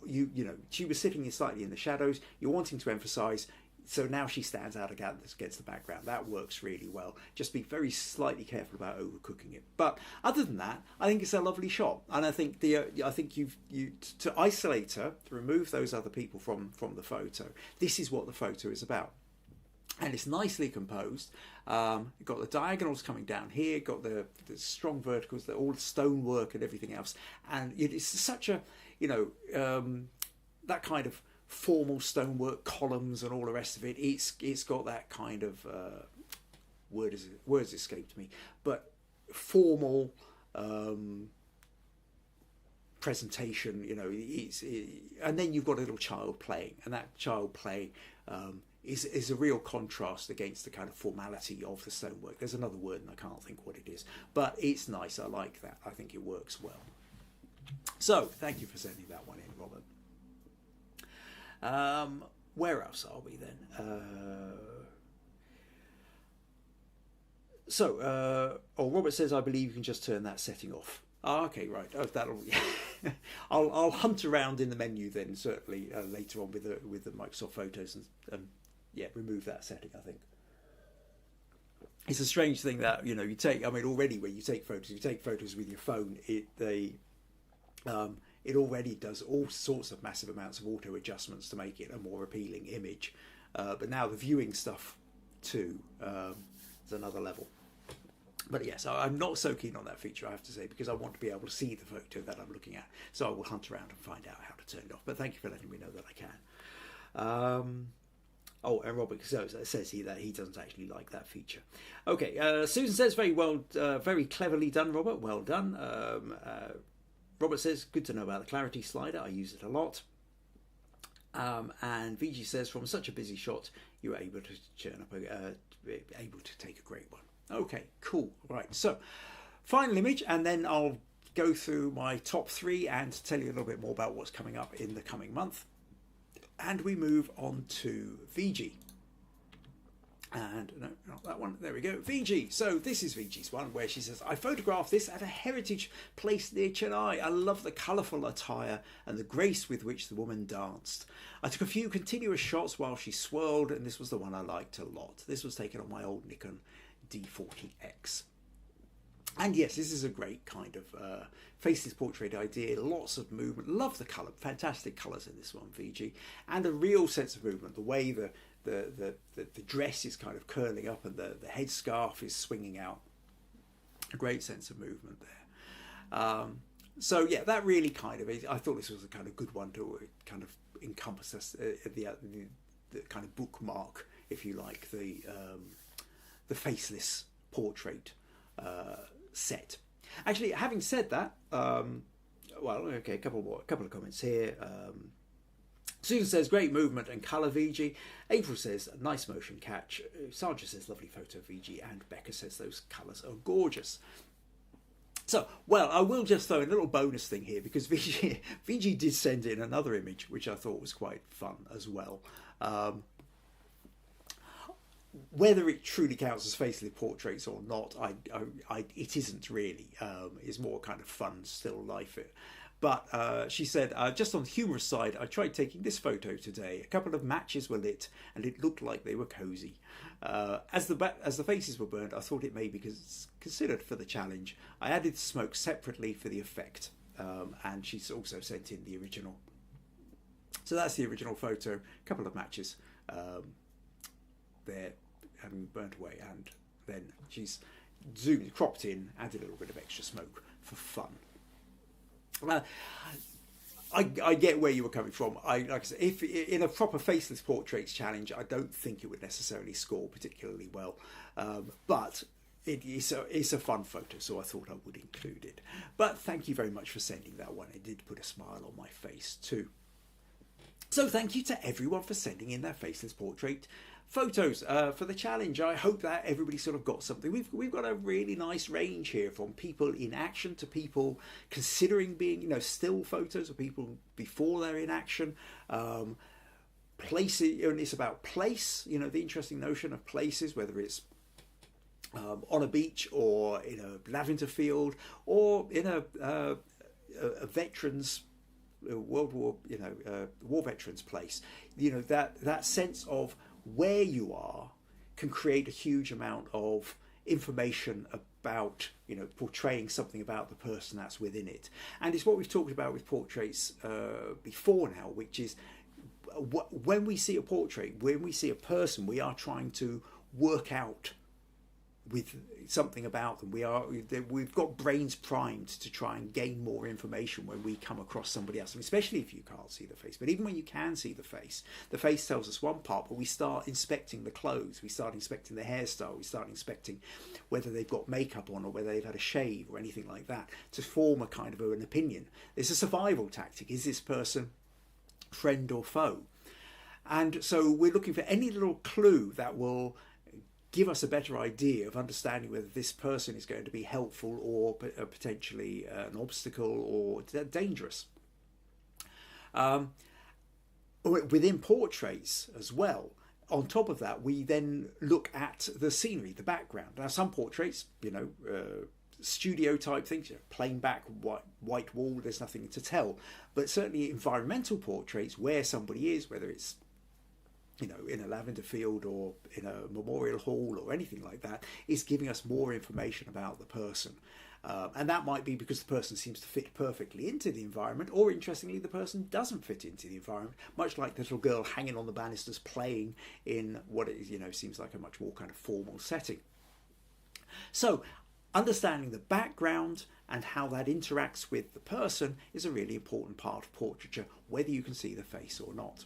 you know, she was sitting slightly in the shadows, you're wanting to emphasize, so now she stands out against the background. That works really well. Just be very slightly careful about overcooking it. But other than that, I think it's a lovely shot, and I think to isolate her, to remove those other people from the photo. This is what the photo is about. And it's nicely composed. You've got the diagonals coming down here, got the strong verticals, all the stonework and everything else. And it's such a, you know, that kind of formal stonework, columns and all the rest of it. It's got that kind of, words escaped me, but formal presentation, you know, and then you've got a little child playing, and that child play is a real contrast against the kind of formality of the stonework. There's another word and I can't think what it is, but it's nice. I like that. I think it works well. So thank you for sending that one in, Robert. Where else are we then? Robert says, I believe you can just turn that setting off. Oh, okay, right. Oh, that'll. I'll hunt around in the menu then, certainly later on with the Microsoft Photos and yeah, remove that setting. I think it's a strange thing that, you know, you take. I mean, already when you take photos with your phone, it already does all sorts of massive amounts of auto adjustments to make it a more appealing image. But now the viewing stuff too is another level. But yes, I'm not so keen on that feature, I have to say, because I want to be able to see the photo that I'm looking at. So I will hunt around and find out how to turn it off. But thank you for letting me know that I can. And Robert says here that he doesn't actually like that feature. Okay, Susan says, very cleverly done, Robert. Well done. Robert says, good to know about the clarity slider. I use it a lot. And Viji says, from such a busy shot, you were able to able to take a great one. Okay, cool. Right, so final image, and then I'll go through my top 3 and tell you a little bit more about what's coming up in the coming month. And we move on to Viji. And no, not that one. There we go. Viji. So this is Viji's one where she says, I photographed this at a heritage place near Chennai. I love the colourful attire and the grace with which the woman danced. I took a few continuous shots while she swirled, and this was the one I liked a lot. This was taken on my old Nikon D40X. And yes, this is a great kind of faceless portrait idea. Lots of movement. Love the colour. Fantastic colours in this one, Viji. And a real sense of movement. The way the dress is kind of curling up and the headscarf is swinging out. A great sense of movement there. So yeah, that really kind of, I thought this was a kind of good one to kind of encompass us, the kind of bookmark, if you like, the faceless portrait set. Actually, having said that, a couple of comments here. Susan says, great movement and colour, Viji. April says, nice motion catch. Sandra says, lovely photo, Viji. And Becca says, those colours are gorgeous. So, well, I will just throw in a little bonus thing here, because Viji did send in another image, which I thought was quite fun as well. Whether it truly counts as faceless portraits or not, it isn't really. It's more kind of fun, still life. But she said, just on the humorous side, I tried taking this photo today. A couple of matches were lit, and it looked like they were cosy. As the faces were burned, I thought it may be considered for the challenge. I added the smoke separately for the effect, and she's also sent in the original. So that's the original photo. A couple of matches. They're having burnt away, and then she's cropped in, added a little bit of extra smoke for fun. I get where you were coming from. Like I said, if in a proper faceless portraits challenge, I don't think it would necessarily score particularly well, but it's a fun photo, so I thought I would include it. But thank you very much for sending that one. It did put a smile on my face too. So thank you to everyone for sending in their faceless portrait photos for the challenge. I hope that everybody sort of got something. We've got a really nice range here, from people in action to people considering being, you know, still photos of people before they're in action. Places, and it's about place, you know, the interesting notion of places, whether it's on a beach or in a lavender field or in a veterans World War, you know, war veterans place. You know, that sense of where you are can create a huge amount of information about, you know, portraying something about the person that's within it. And it's what we've talked about with portraits before now, which is when we see a portrait, when we see a person, we are trying to work out with something about them. We've got brains primed to try and gain more information when we come across somebody else, and especially if you can't see the face. But even when you can see the face tells us one part, but we start inspecting the clothes, we start inspecting the hairstyle, we start inspecting whether they've got makeup on or whether they've had a shave or anything like that, to form a kind of an opinion. It's a survival tactic. Is this person friend or foe? And so we're looking for any little clue that will give us a better idea of understanding whether this person is going to be helpful or potentially an obstacle or dangerous. Within portraits as well, on top of that, we then look at the scenery, the background. Now, some portraits, you know, studio type things, you know, plain back, white wall, there's nothing to tell. But certainly environmental portraits, where somebody is, whether it's, you know, in a lavender field or in a memorial hall or anything like that, is giving us more information about the person. And that might be because the person seems to fit perfectly into the environment, or interestingly, the person doesn't fit into the environment, much like the little girl hanging on the banisters playing in what is, you know, seems like a much more kind of formal setting. So understanding the background and how that interacts with the person is a really important part of portraiture, whether you can see the face or not.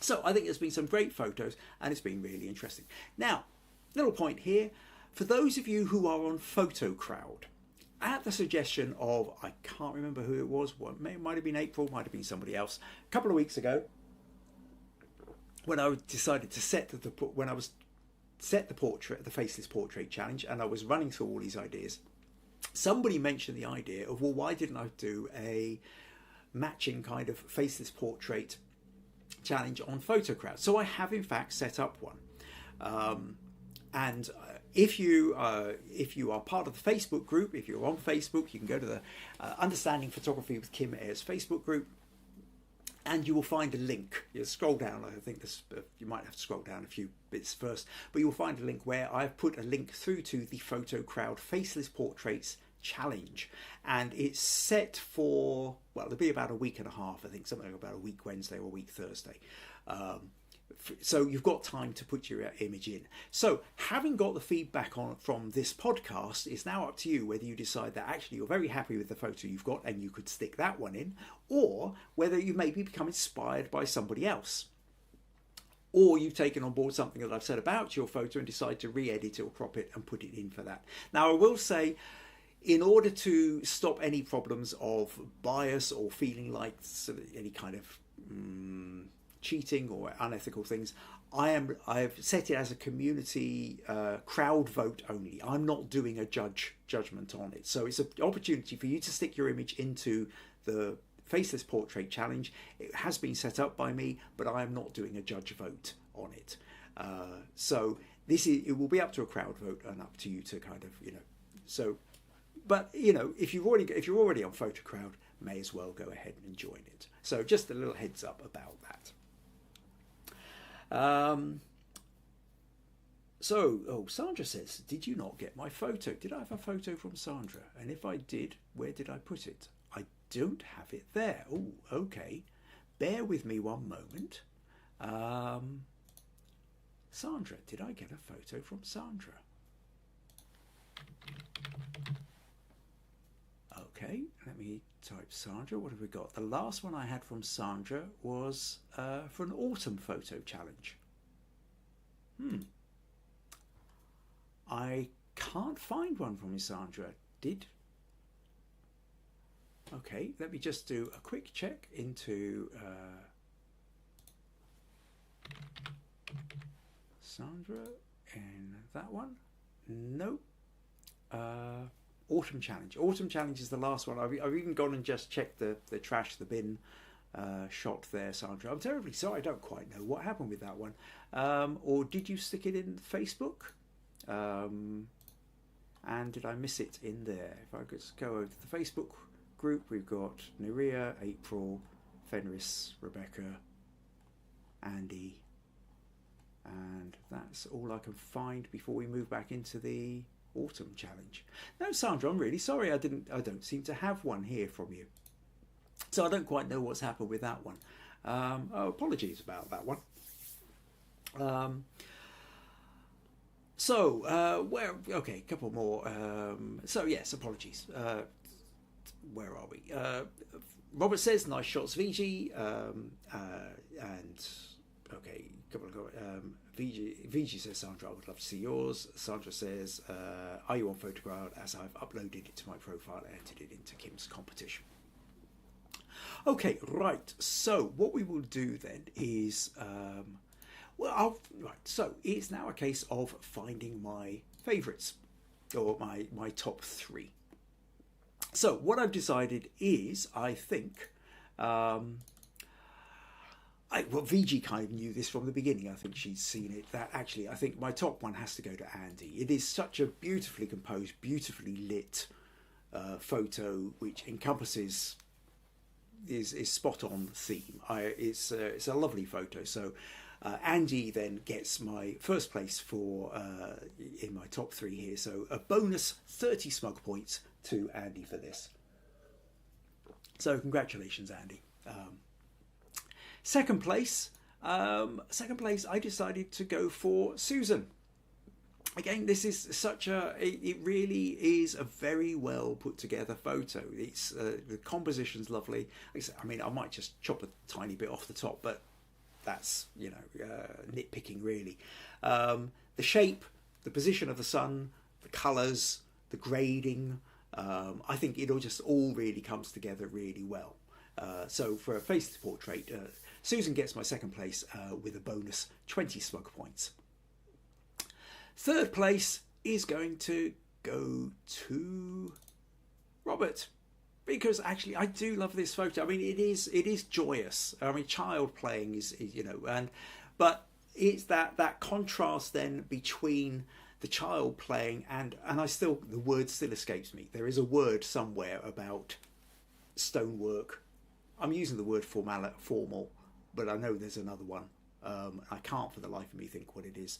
So I think there's been some great photos and it's been really interesting. Now, little point here, for those of you who are on Photocrowd, at the suggestion of, I can't remember who it was, might have been April, might have been somebody else, a couple of weeks ago, when I decided to set the portrait, the Faceless Portrait Challenge, and I was running through all these ideas, somebody mentioned the idea of, well, why didn't I do a matching kind of Faceless Portrait challenge on Photocrowd? So I have in fact set up one, and if you are part of the Facebook group, if you're on Facebook, you can go to the Understanding Photography with Kim Ayres Facebook group, and you will find a link. You scroll down, I think this, you might have to scroll down a few bits first, but you'll find a link where I've put a link through to the Photocrowd Faceless Portraits Challenge, and it's set for, well, it'll be about a week and a half, I think, something like about a week Wednesday or a week Thursday. So you've got time to put your image in. So having got the feedback from this podcast, it's now up to you whether you decide that actually you're very happy with the photo you've got and you could stick that one in, or whether you maybe become inspired by somebody else, or you've taken on board something that I've said about your photo and decide to re-edit it or crop it and put it in for that. Now, I will say, in order to stop any problems of bias or feeling like sort of any kind of cheating or unethical things, I've set it as a community crowd vote only. I'm not doing a judgment on it. So it's an opportunity for you to stick your image into the Faceless Portrait Challenge. It has been set up by me, but I am not doing a judge vote on it. So it will be up to a crowd vote and up to you to kind of, you know, so. But, you know, if you're already on Photocrowd, may as well go ahead and join it. So just a little heads up about that. Sandra says, did you not get my photo? Did I have a photo from Sandra? And if I did, where did I put it? I don't have it there. Oh, okay. Bear with me one moment. Sandra, did I get a photo from Sandra? Okay, let me type Sandra. What have we got? The last one I had from Sandra was for an autumn photo challenge. I can't find one from you, Sandra. Okay, let me just do a quick check into Sandra in that one. Nope. Autumn Challenge. Autumn Challenge is the last one. I've even gone and just checked the trash, the bin shot there, Sandra. I'm terribly sorry. I don't quite know what happened with that one. Or did you stick it in Facebook? And did I miss it in there? If I could go over to the Facebook group, we've got Nurije, April, Fenris, Rebecca, Andy, and that's all I can find before we move back into the Autumn Challenge. No, Sandra, I'm really sorry. I don't seem to have one here from you, so I don't quite know what's happened with that one. Apologies about that one. Okay, a couple more. So yes, apologies. Where are we? Robert says, nice shots, Viji. And okay, couple of Viji says, Sandra, I would love to see yours. Sandra says, are you on Photocrowd? As I've uploaded it to my profile and entered it into Kim's competition. Okay, right. So what we will do then is, so it's now a case of finding my favourites, or my top 3. So what I've decided is, I think, Viji kind of knew this from the beginning. I think she's seen it. That actually, I think my top one has to go to Andy. It is such a beautifully composed, beautifully lit photo, which encompasses is spot on theme. It's a lovely photo. So Andy then gets my first place for in my top 3 here. So a bonus 30 smug points to Andy for this. So congratulations, Andy. Second place, I decided to go for Susan. Again, this is such it really is a very well put together photo. It's the composition's lovely. I mean, I might just chop a tiny bit off the top, but that's, nitpicking really. The shape, the position of the sun, the colours, the grading, I think it all really comes together really well. So for a Faceless Portrait, Susan gets my second place with a bonus 20 smug points. Third place is going to go to Robert, because actually I do love this photo. I mean, it is joyous. I mean, child playing is but it's that contrast then between the child playing and the word still escapes me. There is a word somewhere about stonework. I'm using the word formal, but I know there's another one. I can't for the life of me think what it is.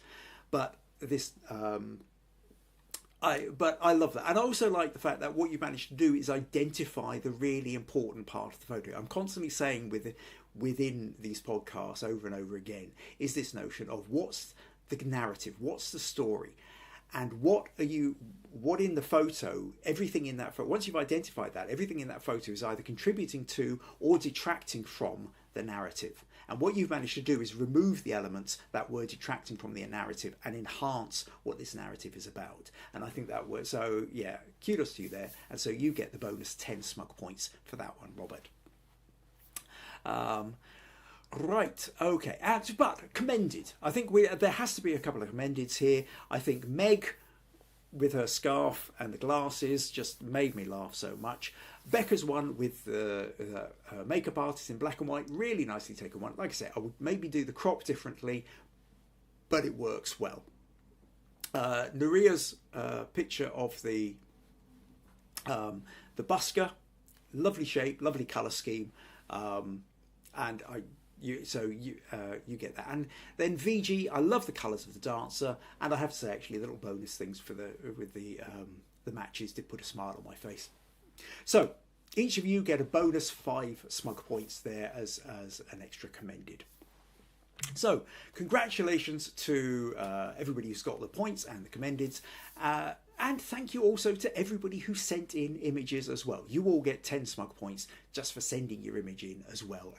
But this, I love that, and I also like the fact that what you managed to do is identify the really important part of the photo. I'm constantly saying within these podcasts over and over again is this notion of what's the narrative, what's the story, and what in the photo, everything in that photo, once you've identified that, everything in that photo is either contributing to or detracting from the narrative. And what you've managed to do is remove the elements that were detracting from the narrative and enhance what this narrative is about. And I think that was, so yeah, kudos to you there. And so you get the bonus 10 smug points for that one, Robert. Right, okay, but commended. I think there has to be a couple of commendeds here. I think Meg, with her scarf and the glasses, just made me laugh so much. Becca's one with the makeup artist in black and white, really nicely taken one. Like I said, I would maybe do the crop differently, but it works well. Nurije's picture of the busker, lovely shape, lovely colour scheme, and you get that. And then Viji, I love the colours of the dancer, and I have to say actually little bonus things for the matches did put a smile on my face. So each of you get a bonus 5 smug points there as an extra commended. So congratulations to everybody who's got the points and the commendeds. And thank you also to everybody who sent in images as well. You all get 10 smug points just for sending your image in as well.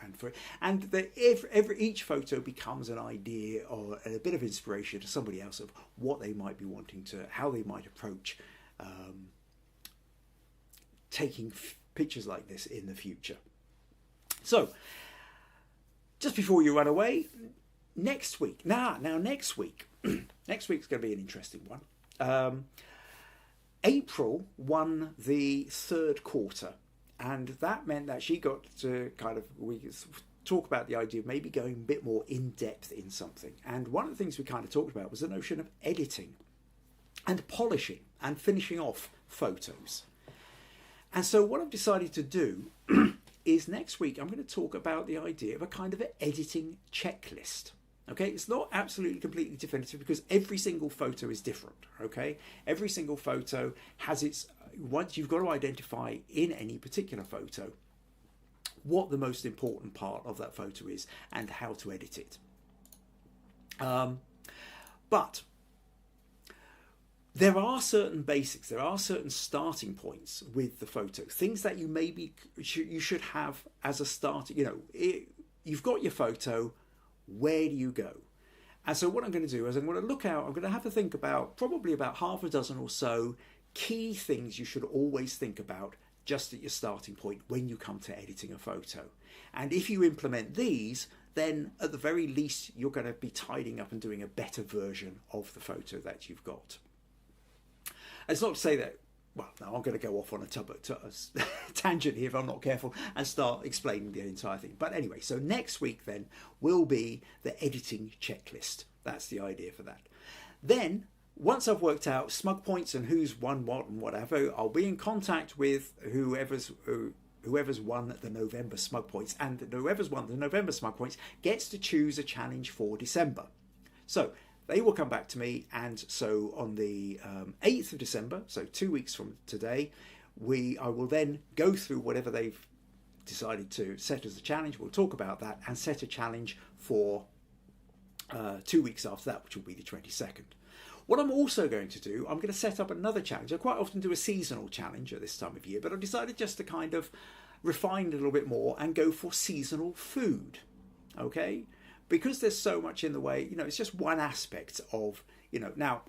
Each photo becomes an idea or a bit of inspiration to somebody else of what they might be wanting to, how they might approach taking pictures like this in the future. So, just before you run away, next week, next week, next week's going to be an interesting one. April won the third quarter, and that meant that she got to we talk about the idea of maybe going a bit more in depth in something. And one of the things we kind of talked about was the notion of editing and polishing and finishing off photos. And so what I've decided to do is next week I'm going to talk about the idea of a kind of an editing checklist. Okay, it's not absolutely completely definitive because every single photo is different. Okay, every single photo has its, once you've got to identify in any particular photo what the most important part of that photo is and how to edit it. But there are certain basics, there are certain starting points with the photo, things that you should have as a starting. You've got your photo. Where do you go? And so what I'm going to do is I'm going to have to think about probably about half a dozen or so key things you should always think about just at your starting point when you come to editing a photo. And if you implement these, then at the very least you're going to be tidying up and doing a better version of the photo that you've got. It's not to say that, well, now I'm going to go off on a tangent here if I'm not careful and start explaining the entire thing. But anyway, so next week then will be the editing checklist. That's the idea for that. Then, once I've worked out smug points and who's won what and whatever, I'll be in contact with whoever's won the November smug points. And whoever's won the November smug points gets to choose a challenge for December. So they will come back to me, and so on the 8th of December, so 2 weeks from today, I will then go through whatever they've decided to set as a challenge. We'll talk about that and set a challenge for 2 weeks after that, which will be the 22nd. What I'm also going to do, I'm going to set up another challenge. I quite often do a seasonal challenge at this time of year, but I've decided just to kind of refine a little bit more and go for seasonal food, okay? Because there's so much in the way, it's just one aspect of, now,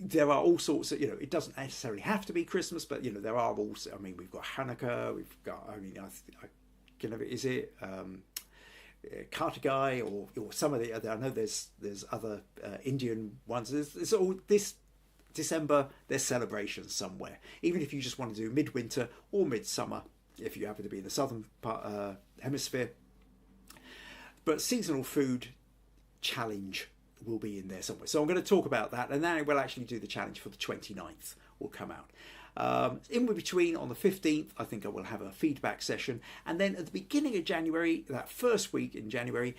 there are all sorts of, it doesn't necessarily have to be Christmas, but, there are also, we've got Hanukkah, we've got, is it Kartigai or some of the other, I know there's other Indian ones. There's all this December, there's celebrations somewhere. Even if you just want to do midwinter or midsummer, if you happen to be in the southern hemisphere. But seasonal food challenge will be in there somewhere. So I'm going to talk about that, and then we'll actually do the challenge for the 29th will come out. In between, on the 15th, I think I will have a feedback session. And then at the beginning of January, that first week in January,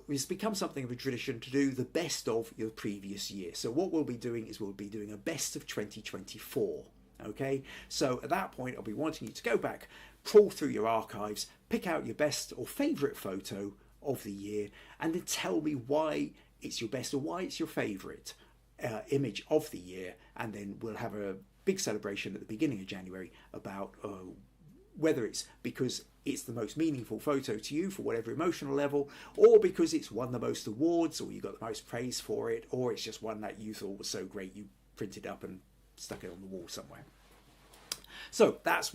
it's become something of a tradition to do the best of your previous year. So what we'll be doing is we'll be doing a best of 2024. Okay, so at that point, I'll be wanting you to go back, trawl through your archives, pick out your best or favourite photo of the year, and then tell me why it's your best or why it's your favourite image of the year. And then we'll have a big celebration at the beginning of January about whether it's because it's the most meaningful photo to you for whatever emotional level, or because it's won the most awards, or you got the most praise for it, or it's just one that you thought was so great you printed up and stuck it on the wall somewhere. So that's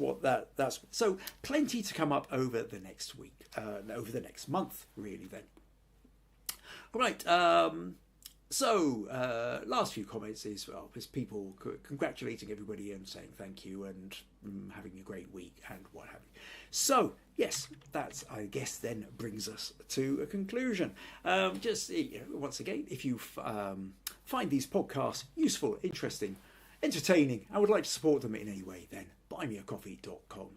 so plenty to come up over the next week, over the next month, really. Then, all right. So last few comments is people congratulating everybody and saying thank you and having a great week and what have you. So yes, that's, I guess, then brings us to a conclusion. Just once again, if you find these podcasts useful, interesting, entertaining, and would like to support them in any way, then buymeacoffee.com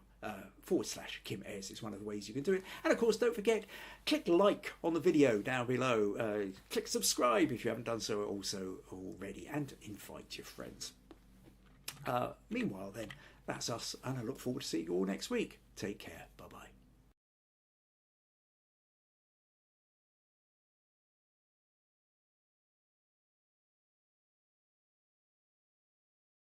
/Kim Ayres is one of the ways you can do it. And of course, don't forget, click like on the video down below, click subscribe if you haven't done so also already, and invite your friends. Meanwhile then, that's us, and I look forward to seeing you all next week. Take care. Bye.